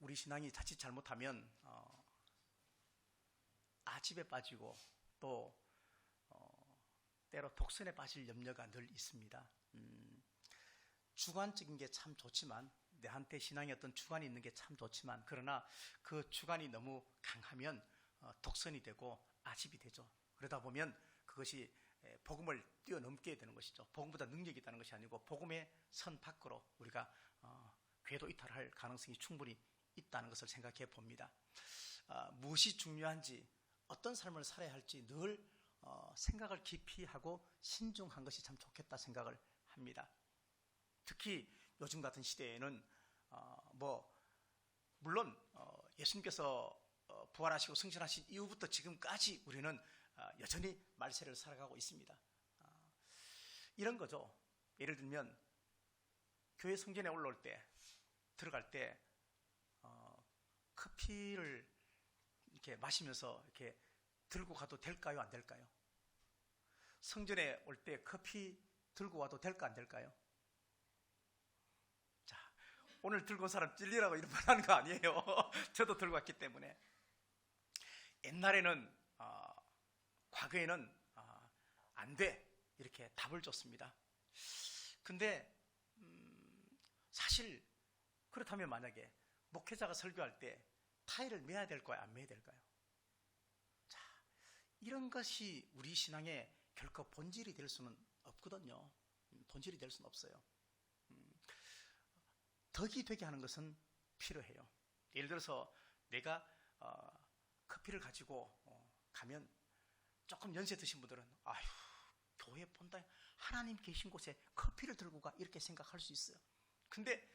우리 신앙이 자칫 잘못하면 아집에 빠지고 또 때로 독선에 빠질 염려가 늘 있습니다. 주관적인 게 참 좋지만, 내한테 신앙의 어떤 주관이 있는 게 참 좋지만, 그러나 그 주관이 너무 강하면 독선이 되고 아집이 되죠. 그러다 보면 그것이 복음을 뛰어넘게 되는 것이죠. 복음보다 능력이 있다는 것이 아니고 복음의 선 밖으로 우리가 궤도 이탈할 가능성이 충분히 있다는 것을 생각해 봅니다. 무엇이 중요한지, 어떤 삶을 살아야 할지 늘 생각을 깊이 하고 신중한 것이 참 좋겠다 생각을 합니다. 특히 요즘 같은 시대에는 물론 예수님께서 부활하시고 승천하신 이후부터 지금까지 우리는 여전히 말세를 살아가고 있습니다. 이런 거죠. 예를 들면 교회 성전에 올라올 때, 들어갈 때 커피를 이렇게 마시면서 이렇게 들고 가도 될까요, 안 될까요? 성전에 올 때 커피 들고 와도 될까, 안 될까요? 자, 오늘 들고 온 사람 찔리라고 이런 말 하는 거 아니에요. 저도 들고 왔기 때문에. 옛날에는 과거에는 안 돼, 이렇게 답을 줬습니다. 근데 사실 그렇다면 만약에 목회자가 설교할 때 타이를 매야 될까요, 안 매야 될까요? 자, 이런 것이 우리 신앙의 결코 본질이 될 수는 없거든요. 본질이 될 수는 없어요. 덕이 되게 하는 것은 필요해요. 예를 들어서 내가 커피를 가지고 가면 조금 연세 드신 분들은 아휴, 교회 본다, 하나님 계신 곳에 커피를 들고 가, 이렇게 생각할 수 있어요. 근데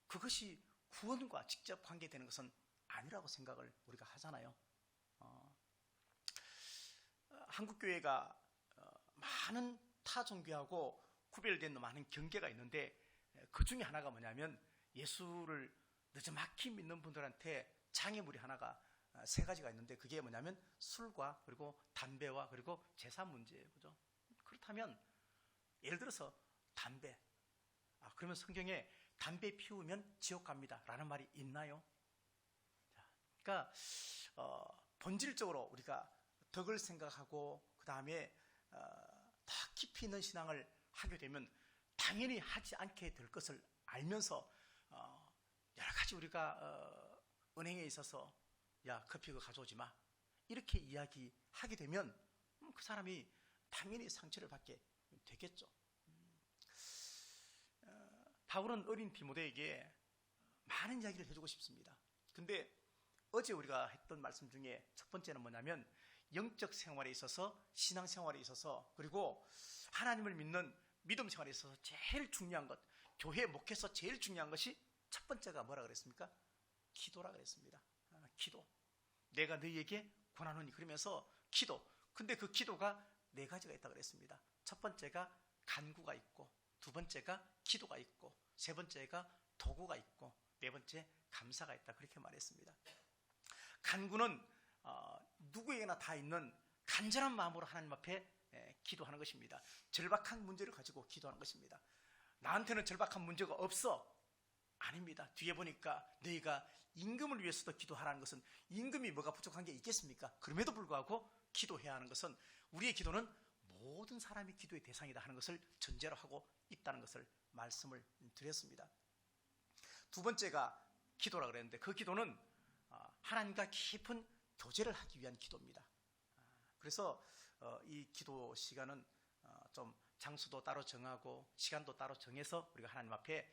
그것이 구원과 직접 관계되는 것은 아니라고 생각을 우리가 하잖아요. 한국교회가 많은 타 종교하고 구별된 많은 경계가 있는데, 그 중에 하나가 뭐냐면 예수를 늦지막히 믿는 분들한테 장애물이 하나가 세 가지가 있는데, 그게 뭐냐면 술과 그리고 담배와 그리고 제사 문제예요. 그죠? 그렇다면 예를 들어서 담배, 그러면 성경에 담배 피우면 지옥 갑니다 라는 말이 있나요? 그러니까 본질적으로 우리가 덕을 생각하고 그 다음에 더 깊이 있는 신앙을 하게 되면 당연히 하지 않게 될 것을 알면서 여러 가지 우리가 은행에 있어서 야, 커피 그거 가져오지 마, 이렇게 이야기하게 되면 그 사람이 당연히 상처를 받게 되겠죠. 바울은 어린 디모데에게 많은 이야기를 해주고 싶습니다. 근데 어제 우리가 했던 말씀 중에 첫 번째는 뭐냐면, 영적 생활에 있어서, 신앙 생활에 있어서, 그리고 하나님을 믿는 믿음 생활에 있어서 제일 중요한 것, 교회 목회에서 제일 중요한 것이 첫 번째가 뭐라 그랬습니까? 기도라 그랬습니다. 기도. 내가 너희에게 권하노니, 그러면서 기도. 근데 그 기도가 네 가지가 있다고 그랬습니다. 첫 번째가 간구가 있고, 두 번째가 기도가 있고, 세 번째가 도구가 있고, 네 번째 감사가 있다, 그렇게 말했습니다. 간구는 누구에게나 다 있는 간절한 마음으로 하나님 앞에 기도하는 것입니다. 절박한 문제를 가지고 기도하는 것입니다. 나한테는 절박한 문제가 없어, 아닙니다. 뒤에 보니까 너희가 임금을 위해서도 기도하라는 것은, 임금이 뭐가 부족한 게 있겠습니까? 그럼에도 불구하고 기도해야 하는 것은, 우리의 기도는 모든 사람이 기도의 대상이다 하는 것을 전제로 하고 있다는 것을 말씀을 드렸습니다. 두 번째가 기도라 그랬는데, 그 기도는 하나님과 깊은 교제를 하기 위한 기도입니다. 그래서 이 기도 시간은 좀 장소도 따로 정하고 시간도 따로 정해서 우리가 하나님 앞에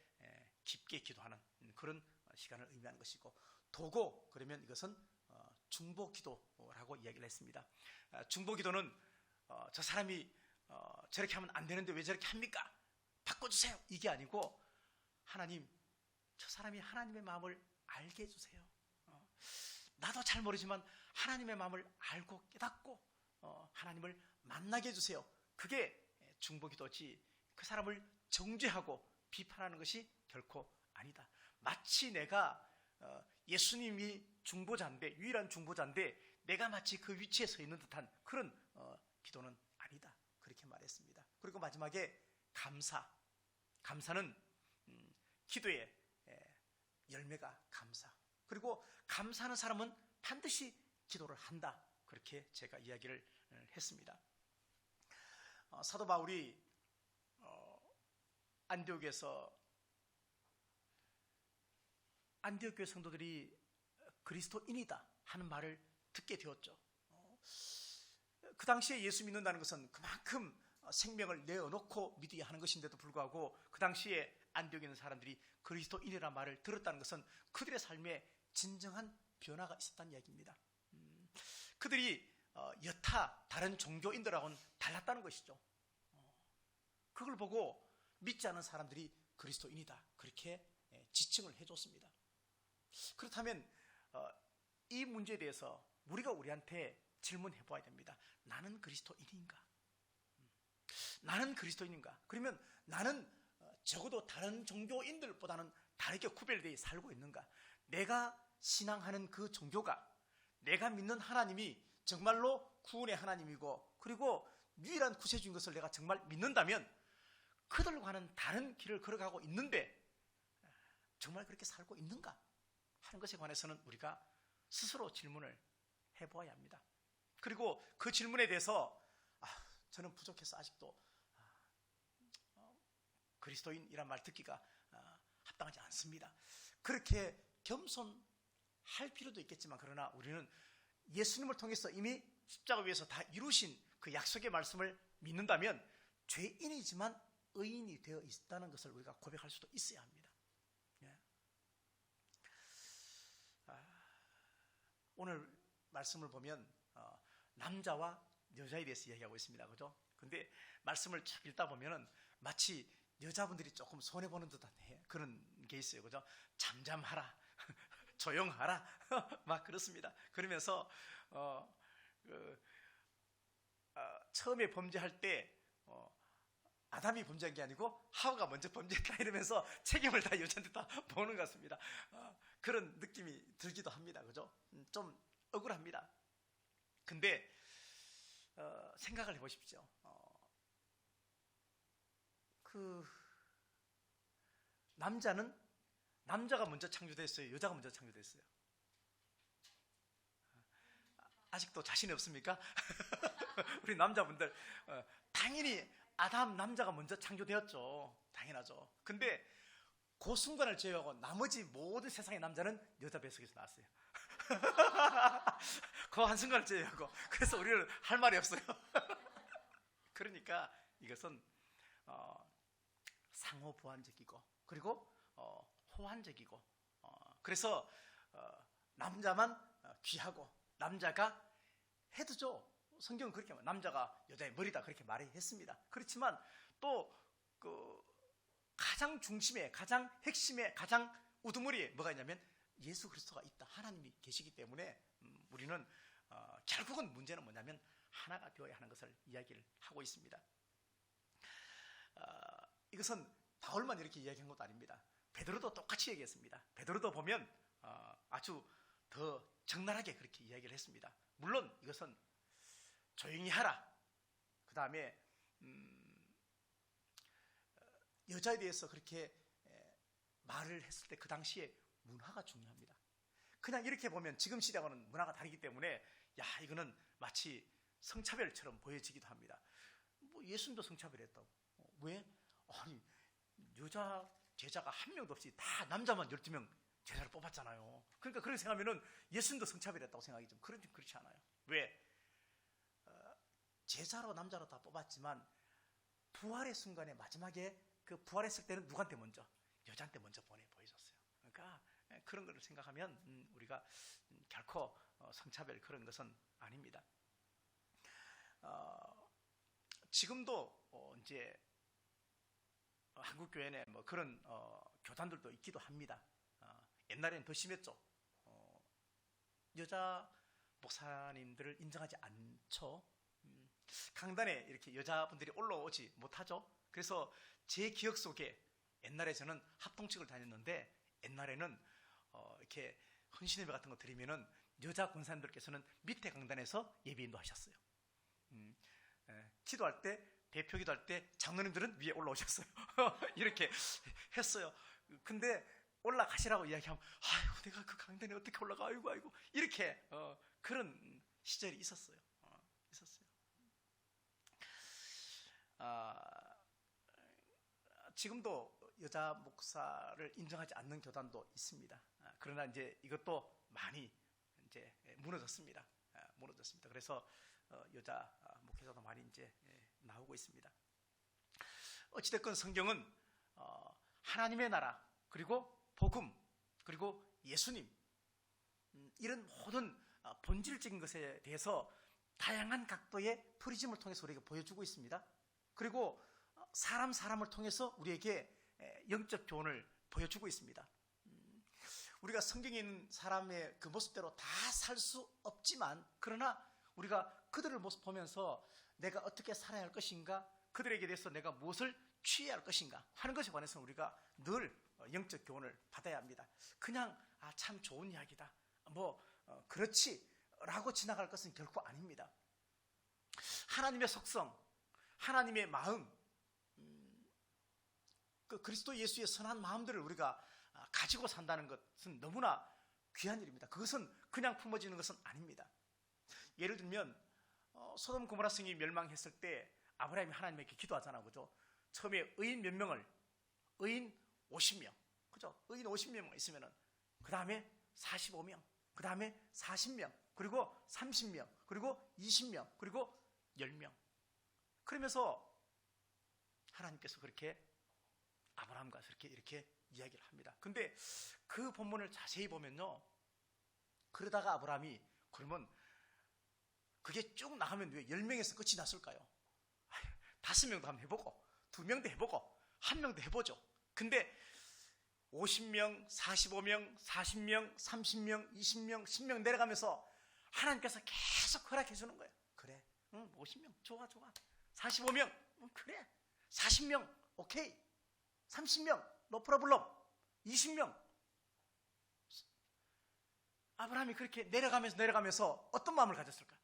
깊게 기도하는 그런 시간을 의미하는 것이고, 도고, 그러면 이것은 중보기도라고 이야기를 했습니다. 중보기도는 저 사람이 저렇게 하면 안 되는데 왜 저렇게 합니까? 바꿔주세요, 이게 아니고, 하나님, 저 사람이 하나님의 마음을 알게 해주세요. 나도 잘 모르지만 하나님의 마음을 알고 깨닫고 하나님을 만나게 해주세요. 그게 중보기도지, 그 사람을 정죄하고 비판하는 것이 결코 아니다. 마치 내가 예수님이 중보자인데, 유일한 중보자인데 내가 마치 그 위치에 서 있는 듯한 그런 기도는 아니다, 그렇게 말했습니다. 그리고 마지막에 감사. 감사는 기도의 열매가 감사. 그리고 감사하는 사람은 반드시 기도를 한다. 그렇게 제가 이야기를 했습니다. 사도 바울이 안디옥 교회 성도들이 그리스도인이다 하는 말을 듣게 되었죠. 그 당시에 예수 믿는다는 것은 그만큼 생명을 내어놓고 믿어야 하는 것인데도 불구하고 그 당시에 안디옥에 있는 사람들이 그리스도인이라는 말을 들었다는 것은 그들의 삶에 진정한 변화가 있었다는 이야기입니다. 그들이 여타 다른 종교인들하고는 달랐다는 것이죠. 그걸 보고 믿지 않은 사람들이 그리스도인이다 그렇게 지칭을 해줬습니다. 그렇다면 이 문제에 대해서 우리가 우리한테 질문해 보아야 됩니다. 나는 그리스도인인가? 나는 그리스도인인가? 그러면 나는 적어도 다른 종교인들보다는 다르게 구별되어 살고 있는가? 내가 신앙하는 그 종교가 내가 믿는 하나님이 정말로 구원의 하나님이고 그리고 유일한 구세주인 것을 내가 정말 믿는다면 그들과는 다른 길을 걸어가고 있는데 정말 그렇게 살고 있는가 하는 것에 관해서는 우리가 스스로 질문을 해보아야 합니다. 그리고 그 질문에 대해서 저는 부족해서 아직도 그리스도인이란 말 듣기가 합당하지 않습니다. 그렇게 겸손할 필요도 있겠지만 그러나 우리는 예수님을 통해서 이미 십자가 위에서 다 이루신 그 약속의 말씀을 믿는다면 죄인이지만 의인이 되어 있다는 것을 우리가 고백할 수도 있어야 합니다. 오늘 말씀을 보면 남자와 여자에 대해서 이야기하고 있습니다. 그죠? 근데 말씀을 쭉 읽다 보면은 마치 여자분들이 조금 손해보는 듯한 그런 게 있어요. 그죠? 잠잠하라. 조용하라. 막 그렇습니다. 그러면서 처음에 범죄할 때 아담이 범죄한 게 아니고 하와가 먼저 범죄했다 이러면서 책임을 다 여자한테 다 보는 것 같습니다. 그런 느낌이 들기도 합니다. 그죠? 좀 억울합니다. 근데 생각을 해보십시오. 남자가 먼저 창조됐어요? 여자가 먼저 창조됐어요? 아직도 자신이 없습니까? 우리 남자분들 당연히 아담 남자가 먼저 창조되었죠. 당연하죠. 근데 그 순간을 제외하고 나머지 모든 세상의 남자는 여자 뱃속에서 나왔어요. 그 한순간을 제외하고. 그래서 우리는 할 말이 없어요. 그러니까 이것은 상호보완적이고 그리고 호환적이고 그래서 남자만 귀하고 남자가 헤드죠. 성경은 그렇게 말해요. 남자가 여자의 머리다 그렇게 말했습니다. 그렇지만 또 가장 중심에 가장 핵심에 가장 우두머리에 뭐가 있냐면 예수 그리스도가 있다. 하나님이 계시기 때문에 우리는 결국은 문제는 뭐냐면 하나가 되어야 하는 것을 이야기를 하고 있습니다. 이것은 바울만 이렇게 이야기한 것도 아닙니다. 베드로도 똑같이 얘기했습니다. 베드로도 보면 아주 더 적나라하게 그렇게 이야기를 했습니다. 물론 이것은 조용히 하라. 그 다음에 여자에 대해서 그렇게 말을 했을 때 그 당시에 문화가 중요합니다. 그냥 이렇게 보면 지금 시대와는 문화가 다르기 때문에 이거는 마치 성차별처럼 보여지기도 합니다. 예수님도 성차별했다고. 왜? 아니 여자 제자가 한 명도 없이 다 남자만 12명 제자를 뽑았잖아요. 그러니까 그렇게 생각하면 예수님도 성차별했다고 생각이 좀 그렇지 않아요. 왜? 제자로 남자로 다 뽑았지만 부활의 순간에 마지막에 그 부활했을 때는 누구한테 먼저? 여자한테 먼저 보여줬어요. 그러니까 그런 걸 생각하면 우리가 결코 성차별 그런 것은 아닙니다. 지금도 이제 한국 교회에 뭐 그런 교단들도 있기도 합니다. 옛날에는 더 심했죠. 여자 목사님들을 인정하지 않죠. 강단에 이렇게 여자분들이 올라오지 못하죠. 그래서 제 기억 속에 옛날에 저는 합동측을 다녔는데 옛날에는 이렇게 헌신예배 같은 거 드리면은 여자 권사님들께서는 밑에 강단에서 예배 인도하셨어요. 기도할 때 대표 기도할 때 장로님들은 위에 올라오셨어요. 이렇게 했어요. 근데 올라가시라고 이야기하면 아이고 내가 그 강단에 어떻게 올라가 아이고 이렇게 그런 시절이 있었어요. 있었어요. 지금도 여자 목사를 인정하지 않는 교단도 있습니다. 그러나 이제 이것도 많이 이제 무너졌습니다. 무너졌습니다. 그래서 여자 목회자도 많이 이제 나오고 있습니다. 어찌됐건 성경은 하나님의 나라 그리고 복음 그리고 예수님 이런 모든 본질적인 것에 대해서 다양한 각도의 프리즘을 통해서 우리에게 보여주고 있습니다. 그리고 사람을 통해서 우리에게 영적 교훈을 보여주고 있습니다. 우리가 성경에 있는 사람의 그 모습대로 다 살 수 없지만 그러나 우리가 그들을 모습 보면서 내가 어떻게 살아야 할 것인가, 그들에게 대해서 내가 무엇을 취해야 할 것인가 하는 것에 관해서 우리가 늘 영적 교훈을 받아야 합니다. 그냥 참 좋은 이야기다, 그렇지 라고 지나갈 것은 결코 아닙니다. 하나님의 속성, 하나님의 마음, 그 그리스도 예수의 선한 마음들을 우리가 가지고 산다는 것은 너무나 귀한 일입니다. 그것은 그냥 품어지는 것은 아닙니다. 예를 들면 소돔 고모라 성이 멸망했을 때 아브라함이 하나님에게 기도하잖아요. 그죠? 처음에 의인 몇 명을? 의인 50명. 그죠? 의인 50명 있으면은 그 다음에 45명, 그 다음에 40명, 그리고 30명, 그리고 20명, 그리고 10명. 그러면서 하나님께서 그렇게 아브라함과 이렇게 이야기를 합니다. 근데 그 본문을 자세히 보면요, 그러다가 아브라함이 그러면 그게 쭉 나가면 왜 10명에서 끝이 났을까요? 5명도 한번 해보고 2명도 해보고 1명도 해보죠. 근데 50명, 45명, 40명, 30명, 20명, 10명 내려가면서 하나님께서 계속 허락해 주는 거예요. 그래, 50명 좋아. 45명 그래, 40명 오케이, 30명 노 프로블럼, 20명. 아브라함이 그렇게 내려가면서 어떤 마음을 가졌을까?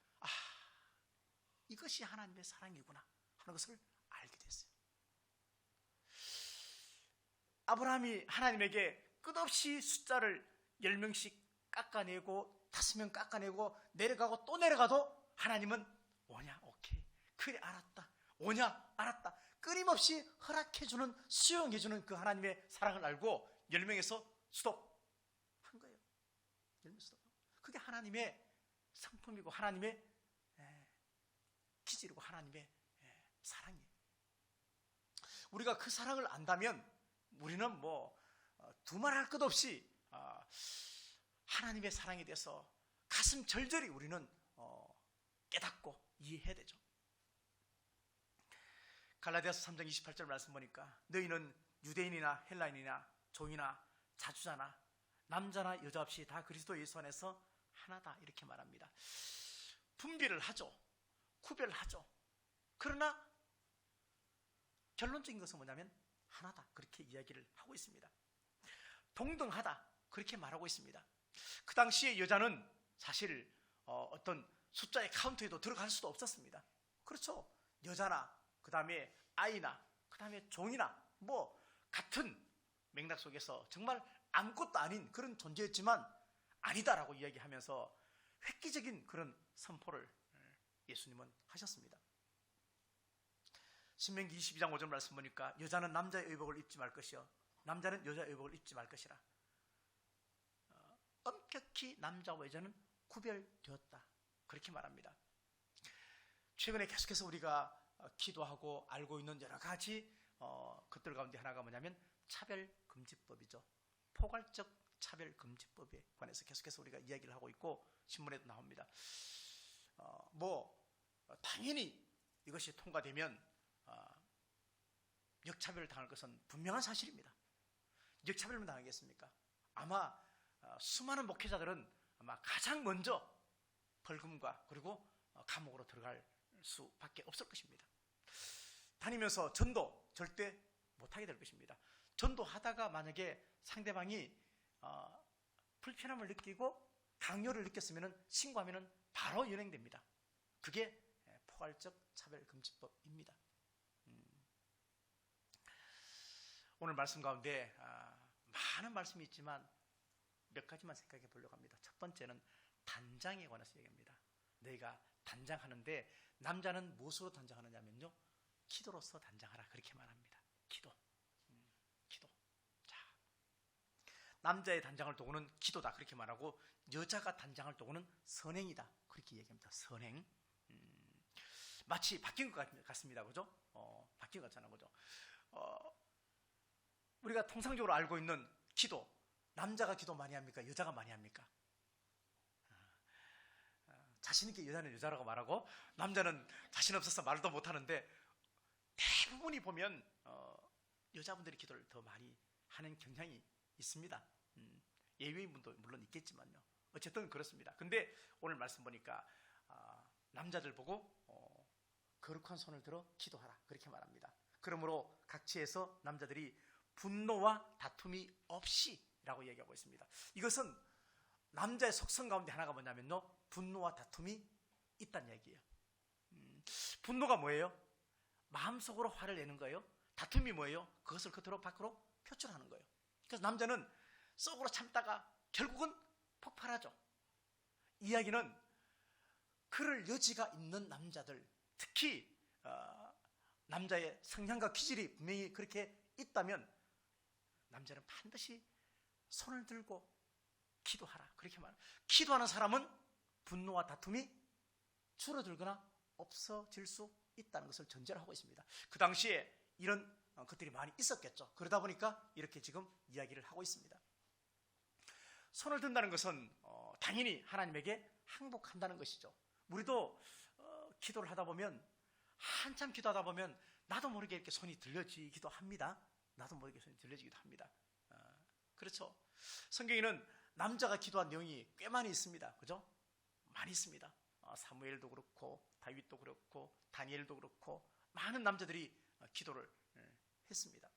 이것이 하나님의 사랑이구나 하는 것을 알게 됐어요. 아브라함이 하나님에게 끝없이 숫자를 10명씩 깎아내고 5명 깎아내고 내려가고 또 내려가도 하나님은 오냐? 오케이. 그래 알았다. 오냐? 알았다. 끊임없이 허락해주는, 수용해주는 그 하나님의 사랑을 알고 10명에서 스톱한 거예요. 10명 스톱. 그게 하나님의 성품이고 하나님의 기질이고 하나님의 사랑이에요. 우리가 그 사랑을 안다면 우리는 두말할 것 없이 하나님의 사랑에 대해서 가슴 절절히 우리는 깨닫고 이해해야 되죠. 갈라디아서 3장 28절 말씀 보니까 너희는 유대인이나 헬라인이나 종이나 자주자나 남자나 여자 없이 다 그리스도 예수 안에서 하나다 이렇게 말합니다. 분별을 하죠. 구별하죠. 그러나 결론적인 것은 뭐냐면 하나다 그렇게 이야기를 하고 있습니다. 동등하다 그렇게 말하고 있습니다. 그 당시에 여자는 사실 어떤 숫자의 카운트에도 들어갈 수도 없었습니다. 그렇죠. 여자나 그 다음에 아이나 그 다음에 종이나 같은 맥락 속에서 정말 아무것도 아닌 그런 존재였지만 아니다라고 이야기하면서 획기적인 그런 선포를 예수님은 하셨습니다. 신명기 22장 5절 말씀 보니까 여자는 남자의 의복을 입지 말 것이요 남자는 여자의 의복을 입지 말 것이라. 엄격히 남자와 여자는 구별되었다 그렇게 말합니다. 최근에 계속해서 우리가 기도하고 알고 있는 여러 가지 것들 가운데 하나가 뭐냐면 차별금지법이죠. 포괄적 차별금지법에 관해서 계속해서 우리가 이야기를 하고 있고 신문에도 나옵니다. 당연히 이것이 통과되면 역차별을 당할 것은 분명한 사실입니다. 역차별만 당하겠습니까? 아마 수많은 목회자들은 아마 가장 먼저 벌금과 그리고 감옥으로 들어갈 수밖에 없을 것입니다. 다니면서 전도 절대 못하게 될 것입니다. 전도하다가 만약에 상대방이 불편함을 느끼고 강요를 느꼈으면 신고하면 바로 연행됩니다. 그게 포괄적 차별금지법입니다. 오늘 말씀 가운데 많은 말씀이 있지만 몇 가지만 생각해 보려고 합니다. 첫 번째는 단장에 관해서 얘기합니다. 너희가 단장하는데 남자는 무엇으로 단장하느냐면요, 기도로서 단장하라 그렇게 말합니다. 기도. 기도. 자, 남자의 단장할 도구는 기도다 그렇게 말하고, 여자가 단장할 도구는 선행이다 그렇게 얘기합니다. 선행. 마치 바뀐 것 같습니다. 그죠? 바뀐 것 같잖아요. 그죠? 우리가 통상적으로 알고 있는 기도, 남자가 기도 많이 합니까? 여자가 많이 합니까? 자신있게 여자는 여자라고 말하고 남자는 자신 없어서 말도 못하는데, 대부분이 보면 여자분들이 기도를 더 많이 하는 경향이 있습니다. 예외인 분도 물론 있겠지만요. 어쨌든 그렇습니다. 근데 오늘 말씀 보니까 남자들 보고 거룩한 손을 들어 기도하라 그렇게 말합니다. 그러므로 각처에서 남자들이 분노와 다툼이 없이 라고 얘기하고 있습니다. 이것은 남자의 속성 가운데 하나가 뭐냐면요, 분노와 다툼이 있다는 얘기예요. 분노가 뭐예요? 마음속으로 화를 내는 거예요. 다툼이 뭐예요? 그것을 겉으로 밖으로 표출하는 거예요. 그래서 남자는 속으로 참다가 결국은 폭발하죠. 이야기는 그럴 여지가 있는 남자들, 특히 남자의 성향과 기질이 분명히 그렇게 있다면 남자는 반드시 손을 들고 기도하라 그렇게 말합니다. 기도하는 사람은 분노와 다툼이 줄어들거나 없어질 수 있다는 것을 전제로 하고 있습니다. 그 당시에 이런 것들이 많이 있었겠죠. 그러다 보니까 이렇게 지금 이야기를 하고 있습니다. 손을 든다는 것은 당연히 하나님에게 항복한다는 것이죠. 우리도 기도를 하다 보면, 한참 기도하다 보면 나도 모르게 이렇게 손이 들려지기도 합니다. 나도 모르게 손이 들려지기도 합니다. 그렇죠. 성경에는 남자가 기도한 내용이 꽤 많이 있습니다. 그죠? 많이 있습니다. 사무엘도 그렇고 다윗도 그렇고 다니엘도 그렇고 많은 남자들이 기도를 했습니다.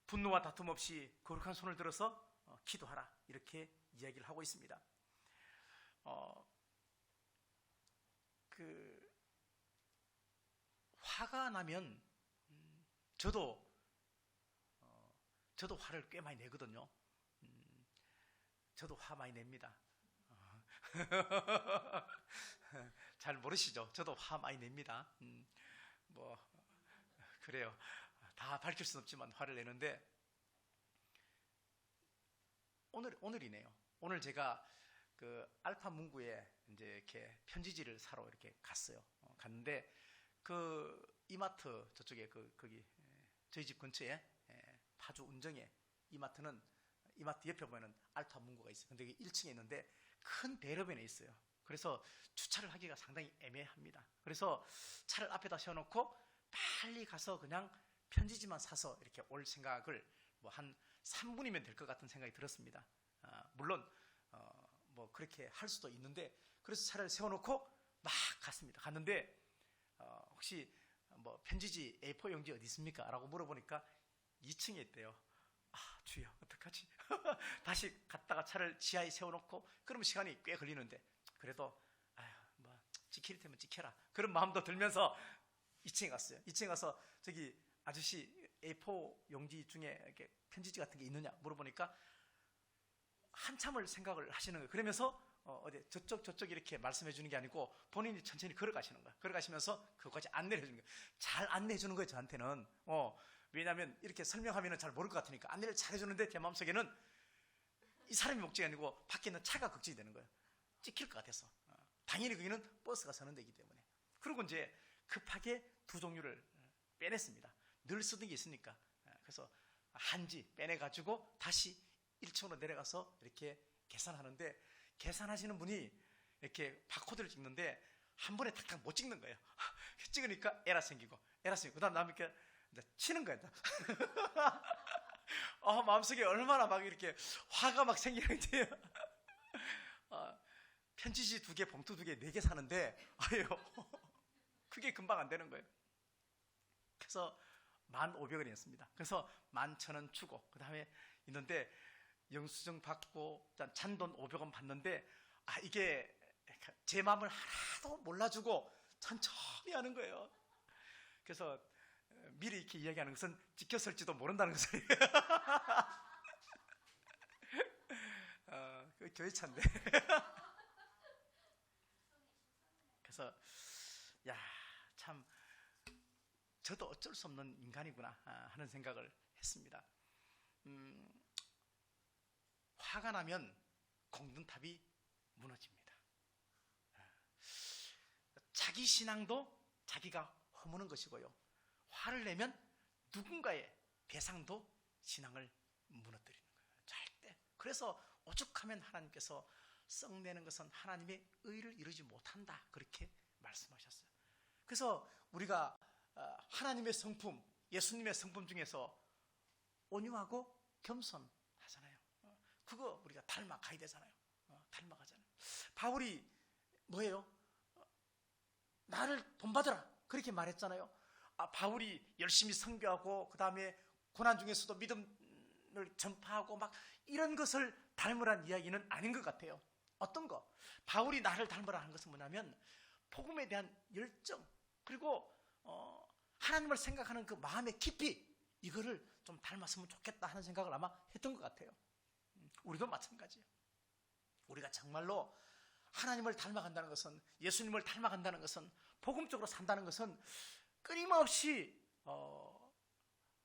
분노와 다툼 없이 거룩한 손을 들어서 기도하라 이렇게 이야기를 하고 있습니다. 화가 나면 저도 화를 꽤 많이 내거든요. 저도 화 많이 냅니다. 잘 모르시죠? 저도 화 많이 냅니다. 그래요. 다 밝힐 수는 없지만 화를 내는데, 오늘이네요. 오늘 제가 그 알파 문구에 이제 이렇게 편지지를 사러 이렇게 갔어요. 갔는데 그 이마트 저쪽에 거기 저희 집 근처에 파주 운정에 이마트 옆에 보면은 알파 문구가 있어요. 근데 1층에 있는데 큰 대로변에 있어요. 그래서 주차를 하기가 상당히 애매합니다. 그래서 차를 앞에다 세워놓고 빨리 가서 그냥 편지지만 사서 이렇게 올 생각을 뭐 한 3분이면 될 것 같은 생각이 들었습니다. 물론 뭐 그렇게 할 수도 있는데, 그래서 차를 세워놓고 막 갔습니다. 갔는데 혹시 뭐 편지지 A4 용지 어디 있습니까? 라고 물어보니까 2층에 있대요. 주여 어떡하지? 다시 갔다가 차를 지하에 세워놓고 그러면 시간이 꽤 걸리는데, 그래도 뭐 지킬 테면 지켜라 그런 마음도 들면서 2층에 갔어요. 2층에 가서 저기 아저씨 A4 용지 중에 이렇게 편지지 같은 게 있느냐 물어보니까 한참을 생각을 하시는 거예요. 그러면서 어디 저쪽 이렇게 말씀해 주는 게 아니고 본인이 천천히 걸어가시는 거예요. 걸어가시면서 그것까지 안내를 해주는 거예요. 잘 안내해 주는 거예요, 저한테는. 왜냐하면 이렇게 설명하면 잘 모를 것 같으니까 안내를 잘 해주는데, 제 마음속에는 이 사람이 목적이 아니고 밖에 있는 차가 걱정이 되는 거예요. 찍힐 것 같아서. 당연히 거기는 버스가 서는 데이기 때문에. 그리고 이제 급하게 두 종류를 빼냈습니다. 늘 쓰던 게 있으니까. 그래서 한지 빼내가지고 다시 1층으로 내려가서 이렇게 계산하는데, 계산하시는 분이 이렇게 바코드를 찍는데 한 번에 탁탁 못 찍는 거예요. 찍으니까 에라 생기고 그 다음 이렇게 치는 거예요. 마음속에 얼마나 막 이렇게 화가 막 생기는지. 편지지 2개, 봉투 2개, 4개 사는데 그게 금방 안 되는 거예요. 그래서 1,500원이었습니다. 그래서 11,000원 주고 그 다음에 있는데 영수증 받고 잔돈 500원 받는데, 이게 제 마음을 하나도 몰라주고 천천히 하는 거예요. 그래서 미리 이렇게 이야기하는 것은 지켰을지도 모른다는 것을. 그 교회 차인데. 그래서 참 저도 어쩔 수 없는 인간이구나 하는 생각을 했습니다. 화가 나면 공든탑이 무너집니다. 자기 신앙도 자기가 허무는 것이고요. 화를 내면 누군가의 배상도 신앙을 무너뜨리는 거예요. 절대. 그래서 오죽하면 하나님께서 썩내는 것은 하나님의 의를 이루지 못한다, 그렇게 말씀하셨어요. 그래서 우리가 하나님의 성품, 예수님의 성품 중에서 온유하고 겸손하잖아요. 그거 우리가 닮아가야 되잖아요. 닮아가잖아요. 바울이 뭐예요? 나를 본받으라, 그렇게 말했잖아요. 바울이 열심히 선교하고 그 다음에 고난 중에서도 믿음을 전파하고 막 이런 것을 닮으란 이야기는 아닌 것 같아요. 어떤 거? 바울이 나를 닮으라 하는 것은 뭐냐면 복음에 대한 열정, 그리고 하나님을 생각하는 그 마음의 깊이, 이거를 좀 닮았으면 좋겠다 하는 생각을 아마 했던 것 같아요. 우리도 마찬가지예요. 우리가 정말로 하나님을 닮아간다는 것은, 예수님을 닮아간다는 것은, 복음적으로 산다는 것은 끊임없이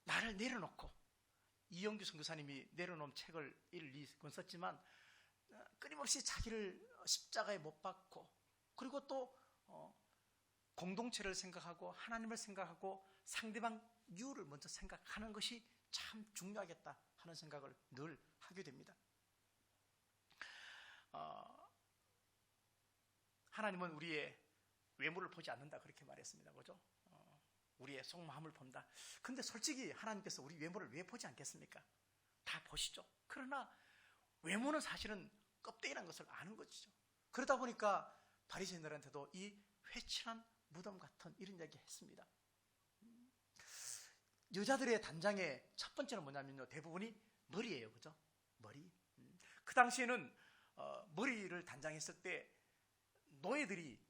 나를 내려놓고, 이영규 선교사님이 내려놓은 책을 1, 2권 썼지만 끊임없이 자기를 십자가에 못 박고, 그리고 또 공동체를 생각하고 하나님을 생각하고 상대방 이유를 먼저 생각하는 것이 참 중요하겠다 하는 생각을 늘 하게 됩니다. 하나님은 우리의 외모를 보지 않는다, 그렇게 말했습니다. 그죠? 우리의 속마음을 본다. 근데 솔직히 하나님께서 우리 외모를 왜 보지 않겠습니까? 다 보시죠. 그러나 외모는 사실은 껍데기라는 것을 아는 것이죠. 그러다 보니까 바리새인들한테도 이 회칠한 무덤 같은 이런 이야기 했습니다. 여자들의 단장의 첫 번째는 뭐냐면요, 대부분이 머리예요. 그죠? 머리. 그 당시에는 머리를 단장했을 때 노예들이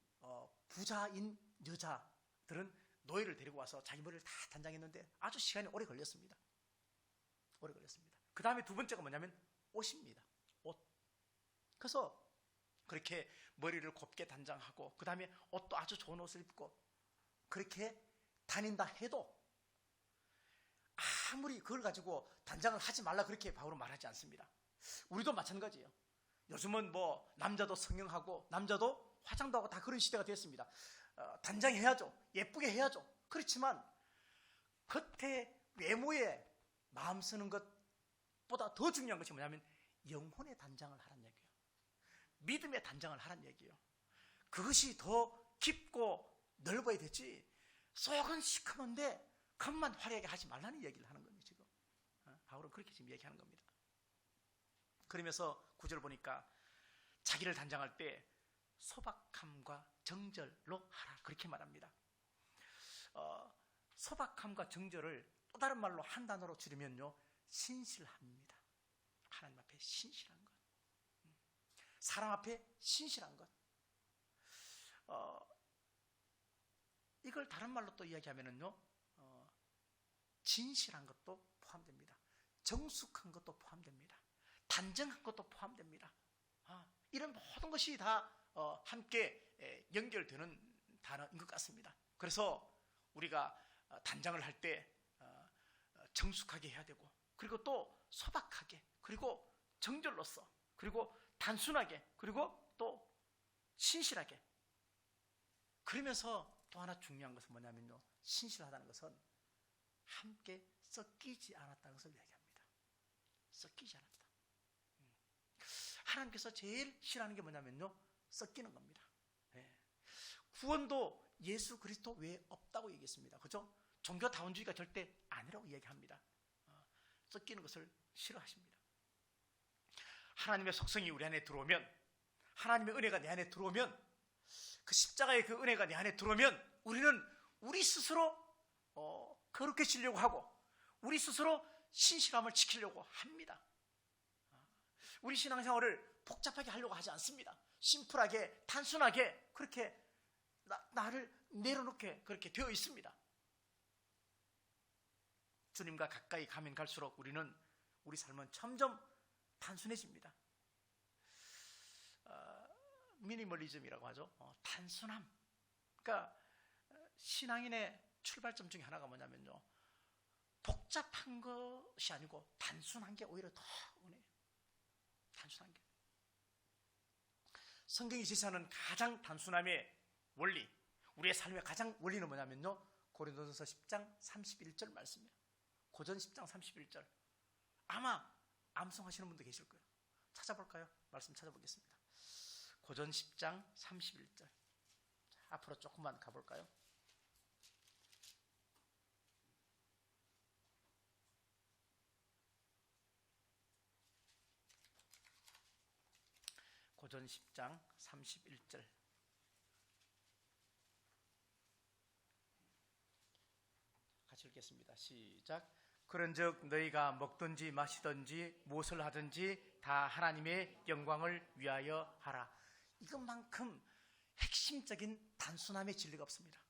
부자인 여자들은 노예를 데리고 와서 자기 머리를 다 단장했는데 아주 시간이 오래 걸렸습니다. 오래 걸렸습니다. 그 다음에 두 번째가 뭐냐면 옷입니다. 옷. 그래서 그렇게 머리를 곱게 단장하고 그 다음에 옷도 아주 좋은 옷을 입고 그렇게 다닌다 해도 아무리 그걸 가지고 단장을 하지 말라 그렇게 바울은 말하지 않습니다. 우리도 마찬가지예요. 요즘은 뭐 남자도 성형하고 남자도 화장도 하고 다 그런 시대가 됐습니다. 단장해야죠. 예쁘게 해야죠. 그렇지만 겉에 외모에 마음 쓰는 것보다 더 중요한 것이 뭐냐면 영혼의 단장을 하라는 얘기예요. 믿음의 단장을 하라는 얘기예요. 그것이 더 깊고 넓어야 되지, 속은 시커먼데 겉만 화려하게 하지 말라는 얘기를 하는 겁니다. 지금 바울은 그렇게 지금 얘기하는 겁니다. 그러면서 구절 보니까 자기를 단장할 때 소박함과 정절로 하라, 그렇게 말합니다. 소박함과 정절을 또 다른 말로 한 단어로 줄이면요, 신실합니다. 하나님 앞에 신실한 것, 사람 앞에 신실한 것. 이걸 다른 말로 또 이야기하면은요, 진실한 것도 포함됩니다. 정숙한 것도 포함됩니다. 단정한 것도 포함됩니다. 이런 모든 것이 다 함께 연결되는 단어인 것 같습니다. 그래서 우리가 단장을 할 때 정숙하게 해야 되고, 그리고 또 소박하게, 그리고 정절로서, 그리고 단순하게, 그리고 또 신실하게. 그러면서 또 하나 중요한 것은 뭐냐면요, 신실하다는 것은 함께 섞이지 않았다는 것을 얘기합니다. 섞이지 않았다. 하나님께서 제일 싫어하는 게 뭐냐면요, 섞이는 겁니다. 구원도 예수 그리스도 외에 없다고 얘기했습니다. 그죠? 종교다원주의가 절대 아니라고 얘기합니다. 섞이는 것을 싫어하십니다. 하나님의 속성이 우리 안에 들어오면, 하나님의 은혜가 내 안에 들어오면, 그 십자가의 그 은혜가 내 안에 들어오면 우리는 우리 스스로 거룩해지려고 하고 우리 스스로 신실함을 지키려고 합니다. 우리 신앙생활을 복잡하게 하려고 하지 않습니다. 심플하게, 단순하게 그렇게 나를 내려놓게 그렇게 되어 있습니다. 예수님과 가까이 가면 갈수록 우리 삶은 점점 단순해집니다. 미니멀리즘이라고 하죠. 단순함. 그러니까 신앙인의 출발점 중에 하나가 뭐냐면요, 복잡한 것이 아니고 단순한 게 오히려 더 은혜예요. 단순한 게. 성경이 제시하는 가장 단순함의 원리, 우리의 삶의 가장 원리는 뭐냐면요, 고린도전서 10장 31절 말씀이에요. 고전 10장 31절. 아마 암송하시는 분도 계실 거예요. 찾아볼까요? 말씀 찾아보겠습니다. 고전 10장 31절. 자, 앞으로 조금만 가볼까요? 고전 10장 31절. 같이 읽겠습니다. 시작. 그런즉 너희가 먹든지 마시든지 무엇을 하든지 다 하나님의 영광을 위하여 하라. 이것만큼 핵심적인 단순함의 진리가 없습니다.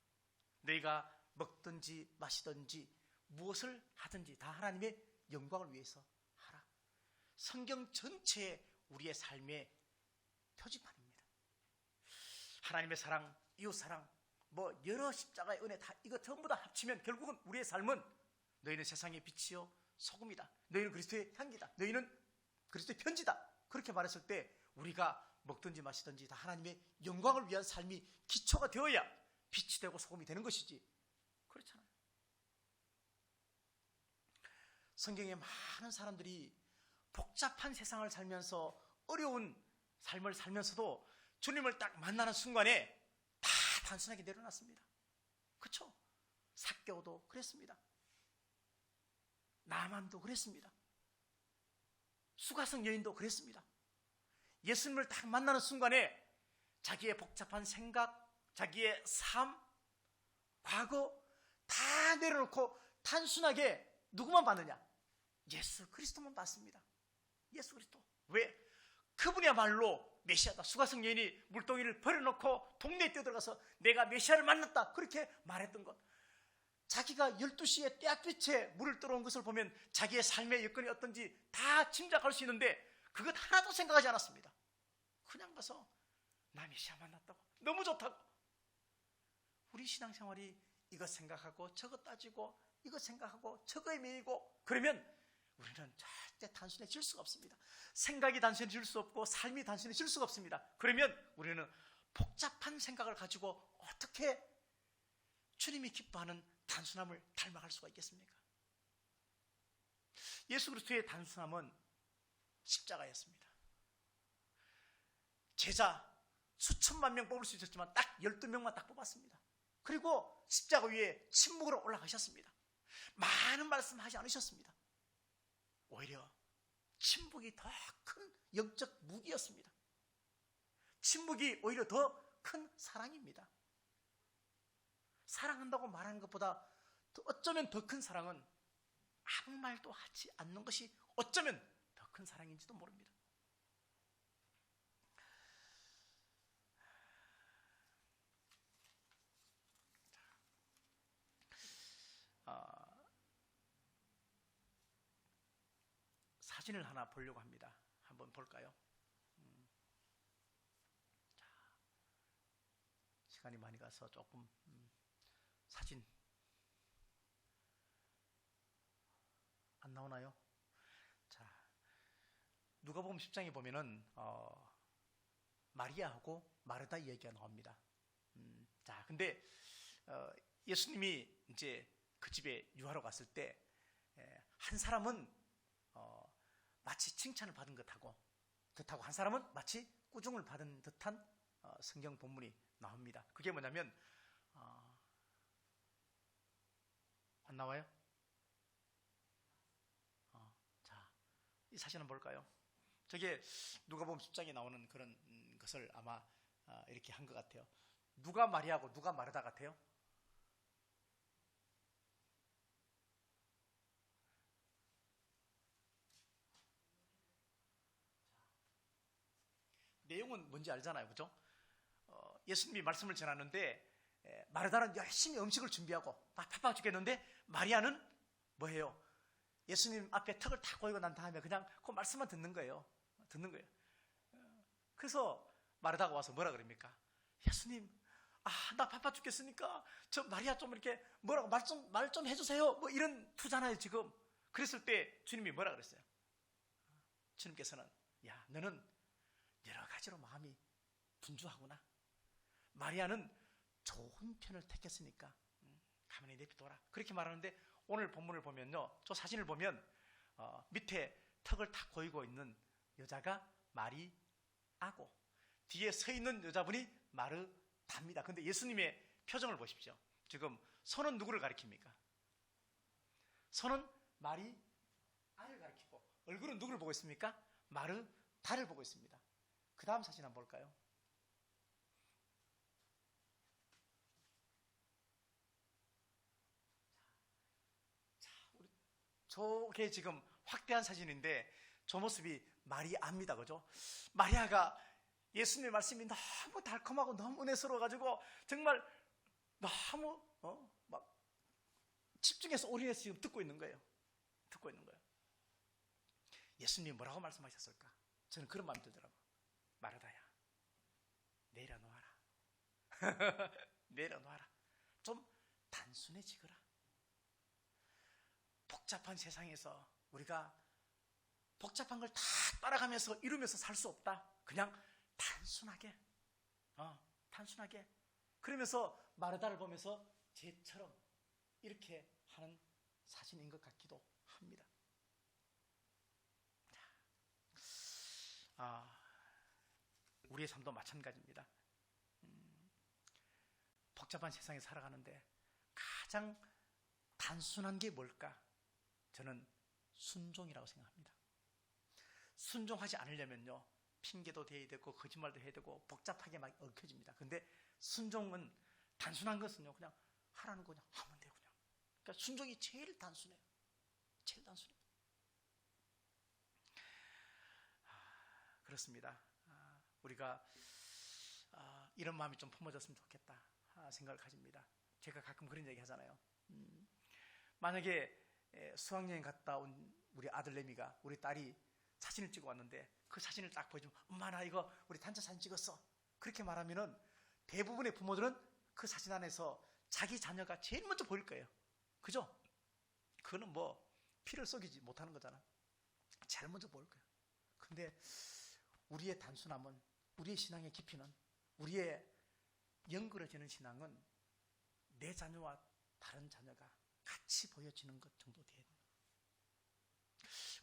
너희가 먹든지 마시든지 무엇을 하든지 다 하나님의 영광을 위해서 하라. 성경 전체의 우리의 삶의 표지판입니다. 하나님의 사랑, 이웃 사랑, 여러 십자가의 은혜, 다 이거 전부 다 합치면 결국은 우리의 삶은 너희는 세상의 빛이요 소금이다. 너희는 그리스도의 향기다. 너희는 그리스도의 편지다. 그렇게 말했을 때 우리가 먹든지 마시든지 다 하나님의 영광을 위한 삶이 기초가 되어야 빛이 되고 소금이 되는 것이지. 그렇잖아요. 성경에 많은 사람들이 복잡한 세상을 살면서 어려운 삶을 살면서도 주님을 딱 만나는 순간에 다 단순하게 내려놨습니다. 그렇죠? 삭개오도 그랬습니다. 나만도 그랬습니다. 수가성 여인도 그랬습니다. 예수님을 딱 만나는 순간에 자기의 복잡한 생각, 자기의 삶, 과거 다 내려놓고 단순하게 누구만 봤느냐? 예수 그리스도만 봤습니다. 예수 그리스도. 왜? 그분이야말로 메시아다. 수가성 여인이 물동이를 버려놓고 동네에 뛰어들어가서 내가 메시아를 만났다 그렇게 말했던 것. 자기가 12시에 떼약볕에 물을 들어온 것을 보면 자기의 삶의 여건이 어떤지 다 짐작할 수 있는데 그것 하나도 생각하지 않았습니다. 그냥 가서 나 메시아 만났다고, 너무 좋다고. 우리 신앙생활이 이것 생각하고 저것 따지고 이것 생각하고 저거에 매이고 그러면 우리는 절대 단순해질 수가 없습니다. 생각이 단순해질 수 없고 삶이 단순해질 수가 없습니다. 그러면 우리는 복잡한 생각을 가지고 어떻게 주님이 기뻐하는 단순함을 닮아갈 수가 있겠습니까? 예수 그리스도의 단순함은 십자가였습니다. 제자 수천만 명 뽑을 수 있었지만 딱 12명만 딱 뽑았습니다. 그리고 십자가 위에 침묵으로 올라가셨습니다. 많은 말씀하지 않으셨습니다. 오히려 침묵이 더 큰 영적 무기였습니다. 침묵이 오히려 더 큰 사랑입니다. 사랑한다고 말하는 것보다 어쩌면 더 큰 사랑은 아무 말도 하지 않는 것이 어쩌면 더 큰 사랑인지도 모릅니다. 사진을 하나 보려고 합니다. 한번 볼까요? 자, 시간이 많이 가서 조금 사진 안 나오나요? 자, 누가복음 10장에 보면은 마리아하고 마르다 이야기가 나옵니다. 자, 근데 예수님이 이제 그 집에 유하러 갔을 때 한 사람은 마치 칭찬을 받은 듯하고 한 사람은 마치 꾸중을 받은 듯한 성경 본문이 나옵니다. 그게 뭐냐면 안 나와요? 자, 이 사진은 뭘까요? 저게 누가복음 10장에 나오는 그런 것을 아마 이렇게 한 것 같아요. 누가 마리아고 누가 마르다 같아요? 내용은 뭔지 알잖아요, 그죠? 예수님이 말씀을 전하는데 마르다는 열심히 음식을 준비하고 바빠 죽겠는데 마리아는 뭐해요? 예수님 앞에 턱을 탁 고이고 난 다음에 그냥 그 말씀만 듣는 거예요. 그래서 마르다가 와서 뭐라 그럽니까? 예수님, 나 바빠 죽겠으니까 저 마리아 좀 이렇게 뭐라고 말 좀 해주세요. 뭐 이런 투잖아요 지금. 그랬을 때 주님이 뭐라 그랬어요? 주님께서는 야, 너는 여러 가지로 마음이 분주하구나. 마리아는 좋은 편을 택했으니까 가만히 내비둬라. 그렇게 말하는데 오늘 본문을 보면요, 저 사진을 보면 밑에 턱을 탁 고이고 있는 여자가 마리아고 뒤에 서 있는 여자분이 마르다입니다. 근데 예수님의 표정을 보십시오. 지금 손은 누구를 가리킵니까? 손은 마리아를 가리키고 얼굴은 누구를 보고 있습니까? 마르다를 보고 있습니다. 그 다음 사진 한번 볼까요? 저게 지금 확대한 사진인데 저 모습이 마리아입니다. 그죠? 마리아가 예수님의 말씀이 너무 달콤하고 너무 은혜스러워가지고 정말 너무 막 집중해서 올인해서 지금 듣고 있는 거예요. 예수님이 뭐라고 말씀하셨을까? 저는 그런 마음이 들더라고요. 마르다야, 내려놓아라. 내려놓아라. 좀 단순해지거라. 복잡한 세상에서 우리가 복잡한 걸 다 따라가면서 이루면서 살 수 없다. 그냥 단순하게 그러면서 마르다를 보면서 쟤처럼 이렇게 하는 사진인 것 같기도 합니다. 우리의 삶도 마찬가지입니다. 복잡한 세상에 살아가는데 가장 단순한 게 뭘까? 저는 순종이라고 생각합니다. 순종하지 않으려면요, 핑계도 대야 되고 거짓말도 해야 되고 복잡하게 막 얽혀집니다. 근데 순종은 단순한 것은요, 그냥 하라는 거 그냥 하면 돼요. 그러니까 순종이 제일 단순해요. 그렇습니다. 우리가 이런 마음이 좀 품어졌으면 좋겠다 생각을 가집니다. 제가 가끔 그런 얘기 하잖아요. 만약에 수학여행 갔다 온 우리 아들 레미가, 우리 딸이 사진을 찍어 왔는데 그 사진을 딱 보여주면 엄마 나 이거 우리 단체 사진 찍었어. 그렇게 말하면은 대부분의 부모들은 그 사진 안에서 자기 자녀가 제일 먼저 보일 거예요. 그죠? 그거는 뭐 피를 썩이지 못하는 거잖아. 제일 먼저 보일 거예요. 근데 우리의 단순함은, 우리의 신앙의 깊이는, 우리의 연그러지는 신앙은 내 자녀와 다른 자녀가 같이 보여지는 것 정도 돼야 됩니다.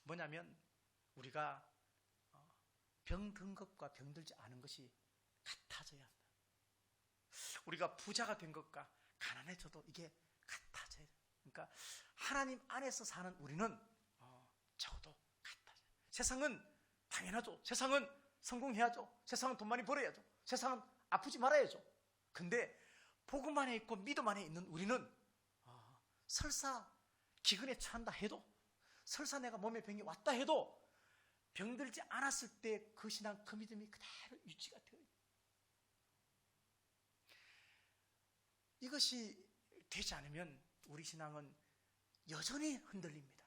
뭐냐면 우리가 병든 것과 병들지 않은 것이 같아져야 한다. 우리가 부자가 된 것과 가난해져도 이게 같아져야 돼요. 그러니까 하나님 안에서 사는 우리는 적어도 같아져요. 세상은 당연하죠. 세상은 성공해야죠. 세상은 돈 많이 벌어야죠. 세상은 아프지 말아야죠. 근데 복음 안에 있고 믿음 안에 있는 우리는 설사 기근에 처한다 해도, 설사 내가 몸에 병이 왔다 해도 병들지 않았을 때 그 신앙, 그 믿음이 그대로 유지가 되어요. 이것이 되지 않으면 우리 신앙은 여전히 흔들립니다.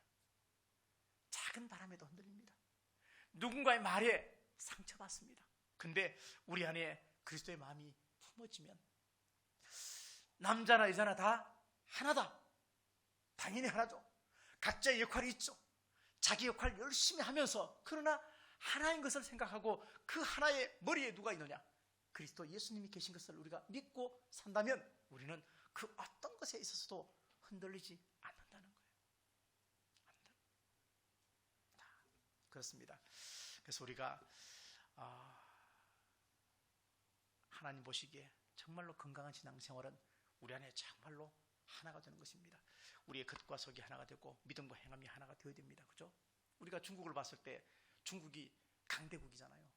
작은 바람에도 흔들립니다. 누군가의 말에 상처받습니다. 근데 우리 안에 그리스도의 마음이 품어지면 남자나 여자나 다 하나다. 당연히 하나죠. 각자의 역할이 있죠. 자기 역할 열심히 하면서, 그러나 하나인 것을 생각하고 그 하나의 머리에 누가 있느냐? 그리스도 예수님이 계신 것을 우리가 믿고 산다면 우리는 그 어떤 것에 있어서도 흔들리지 않는다는 거예요. 그렇습니다. 그래서 우리가 하나님 보시기에 정말로 건강한 신앙생활은 우리 안에 정말로 하나가 되는 것입니다. 우리의 겉과 속이 하나가 되고 믿음과 행함이 하나가 되어야 됩니다. 그죠? 우리가 중국을 봤을 때 중국이 강대국이잖아요.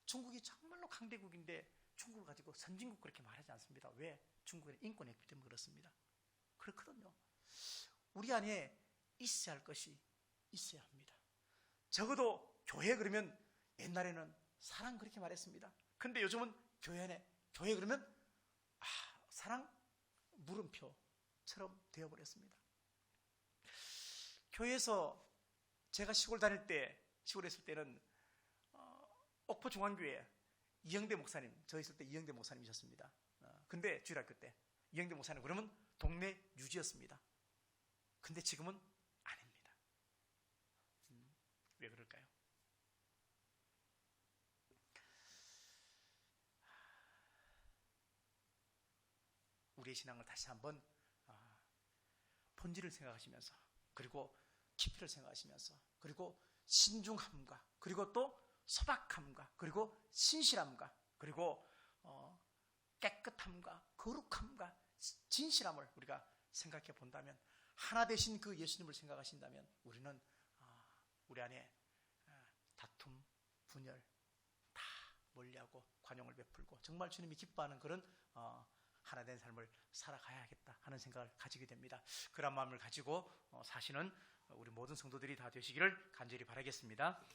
중국이 정말로 강대국인데 중국을 가지고 선진국 그렇게 말하지 않습니다. 왜? 중국에는 인권이 없기 때문에 그렇습니다. 그렇거든요. 우리 안에 있어야 할 것이 있어야 합니다. 적어도 교회 그러면 옛날에는 사랑 그렇게 말했습니다. 근데 요즘은 교회 그러면 사랑 물음표처럼 되어버렸습니다. 교회에서 제가 시골에 있을 때는 옥포 중앙교회 이영대 목사님, 저 있을 때 이영대 목사님이셨습니다. 근데 주일학교 때 이영대 목사님 그러면 동네 유지였습니다. 근데 지금은 아닙니다. 왜 그럴까요? 우리의 신앙을 다시 한번 본질을 생각하시면서, 그리고 깊이를 생각하시면서, 그리고 신중함과, 그리고 또 소박함과, 그리고 신실함과, 그리고 깨끗함과 거룩함과 진실함을 우리가 생각해 본다면, 하나 되신 그 예수님을 생각하신다면 우리는 우리 안에 다툼, 분열 다 멀리하고 관용을 베풀고 정말 주님이 기뻐하는 그런 하나 된 삶을 살아가야겠다 하는 생각을 가지게 됩니다. 그런 마음을 가지고 사시는 우리 모든 성도들이 다 되시기를 간절히 바라겠습니다.